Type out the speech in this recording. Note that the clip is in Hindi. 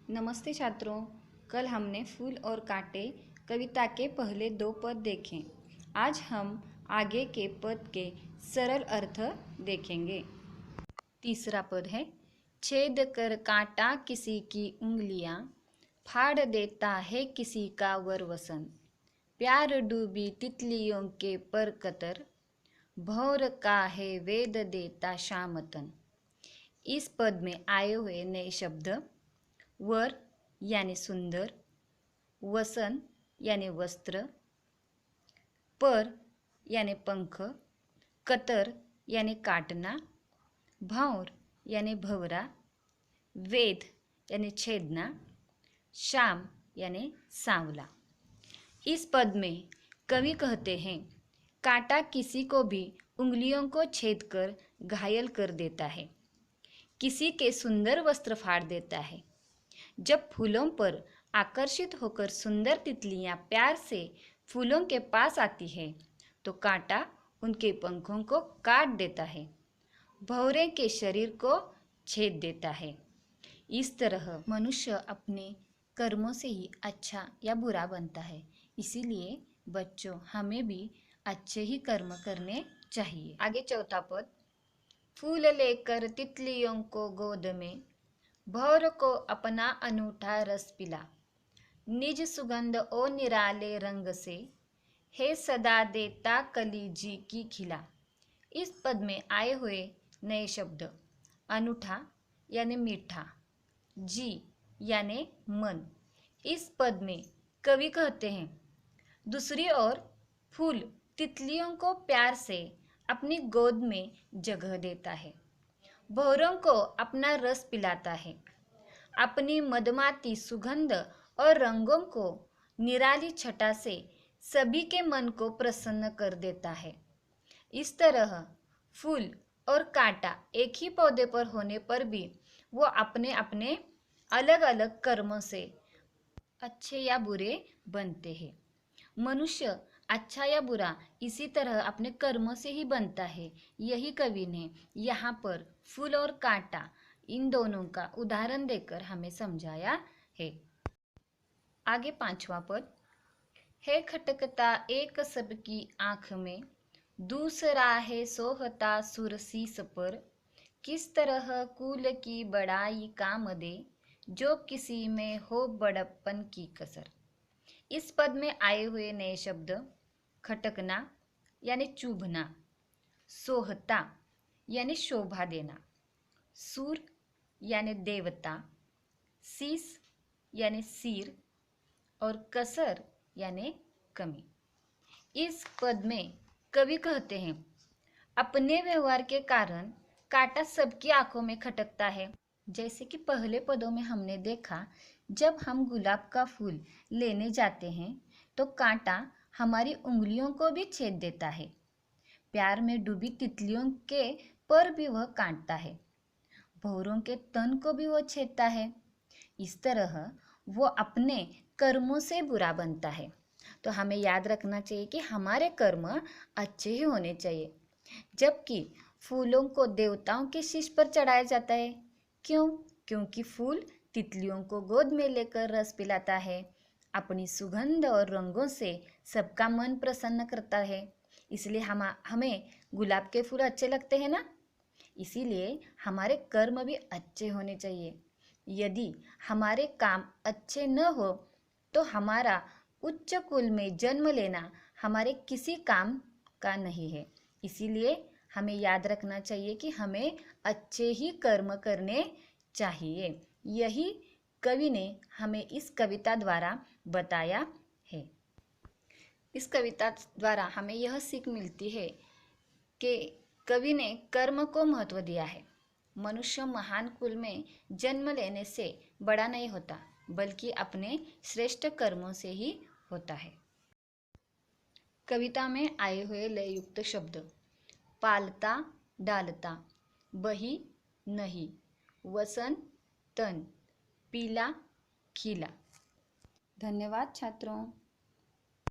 नमस्ते छात्रों। कल हमने फूल और कांटे कविता के पहले 2 पद देखे। आज हम आगे के पद के सरल अर्थ देखेंगे। तीसरा पद है, छेद कर कांटा किसी की उंगलियां, फाड़ देता है किसी का वरवसन। प्यार डूबी तितलियों के पर कतर, भौर का है वेद देता शामतन। इस पद में आए हुए नए शब्द वर यानी सुंदर, वसन यानी वस्त्र, पर यानी पंख, कतर यानी काटना, भौर यानी भंवरा, वेद यानी छेदना, शाम यानी सांवला। इस पद में कवि कहते हैं, कांटा किसी को भी उंगलियों को छेद कर घायल कर देता है, किसी के सुंदर वस्त्र फाड़ देता है। जब फूलों पर आकर्षित होकर सुंदर तितलियां प्यार से फूलों के पास आती है तो कांटा उनके पंखों को काट देता है, भंवरे के शरीर को छेद देता है। इस तरह मनुष्य अपने कर्मों से ही अच्छा या बुरा बनता है। इसीलिए बच्चों, हमें भी अच्छे ही कर्म करने चाहिए। आगे चौथा पद, फूल लेकर तितलियों को गोद में, भौर को अपना अनूठा रस पिला। निज सुगंध ओ निराले रंग से, हे सदा देता कली जी की खिला। इस पद में आए हुए नए शब्द अनूठा यानी मीठा, जी यानी मन। इस पद में कवि कहते हैं, दूसरी ओर फूल तितलियों को प्यार से अपनी गोद में जगह देता है, भौरों को अपना रस पिलाता है, अपनी मदमाती सुगंध और रंगों को निराली छटा से सभी के मन को प्रसन्न कर देता है। इस तरह फूल और कांटा एक ही पौधे पर होने पर भी वो अपने अपने अलग अलग कर्मों से अच्छे या बुरे बनते हैं। मनुष्य अच्छा या बुरा इसी तरह अपने कर्मों से ही बनता है। यही कवि ने यहाँ पर फूल और कांटा इन दोनों का उदाहरण देकर हमें समझाया है। आगे पांचवा पद, है खटकता एक सबकी आंख में, दूसरा है सोहता सुर शीस पर। किस तरह कुल की बड़ाई काम दे, जो किसी में हो बड़प्पन की कसर। इस पद में आए हुए नए शब्द खटकना यानी चुभना, सोहता यानी शोभा देना, सूर यानी देवता, शीस यानी सिर और कसर यानी कमी। इस पद में कवि कहते हैं, अपने व्यवहार के कारण कांटा सबकी आंखों में खटकता है। जैसे कि पहले पदों में हमने देखा, जब हम गुलाब का फूल लेने जाते हैं तो कांटा हमारी उंगलियों को भी छेद देता है। प्यार में डूबी तितलियों के पर भी वह काटता है, भौरों के तन को भी वह छेदता है। इस तरह वो अपने कर्मों से बुरा बनता है। तो हमें याद रखना चाहिए कि हमारे कर्म अच्छे ही होने चाहिए। जबकि फूलों को देवताओं के शीश पर चढ़ाया जाता है। क्यों? क्योंकि फूल तितलियों को गोद में लेकर रस पिलाता है, अपनी सुगंध और रंगों से सबका मन प्रसन्न करता है। इसलिए हमें गुलाब के फूल अच्छे लगते हैं ना। इसीलिए हमारे कर्म भी अच्छे होने चाहिए। यदि हमारे काम अच्छे न हो तो हमारा उच्च कुल में जन्म लेना हमारे किसी काम का नहीं है। इसीलिए हमें याद रखना चाहिए कि हमें अच्छे ही कर्म करने चाहिए। यही कवि ने हमें इस कविता द्वारा बताया है। इस कविता द्वारा हमें यह सीख मिलती है कि कवि ने कर्म को महत्व दिया है। मनुष्य महान कुल में जन्म लेने से बड़ा नहीं होता, बल्कि अपने श्रेष्ठ कर्मों से ही होता है। कविता में आए हुए लययुक्त शब्द पालता डालता, बही नहीं, वसन तन, पीला खिला। धन्यवाद छात्रों।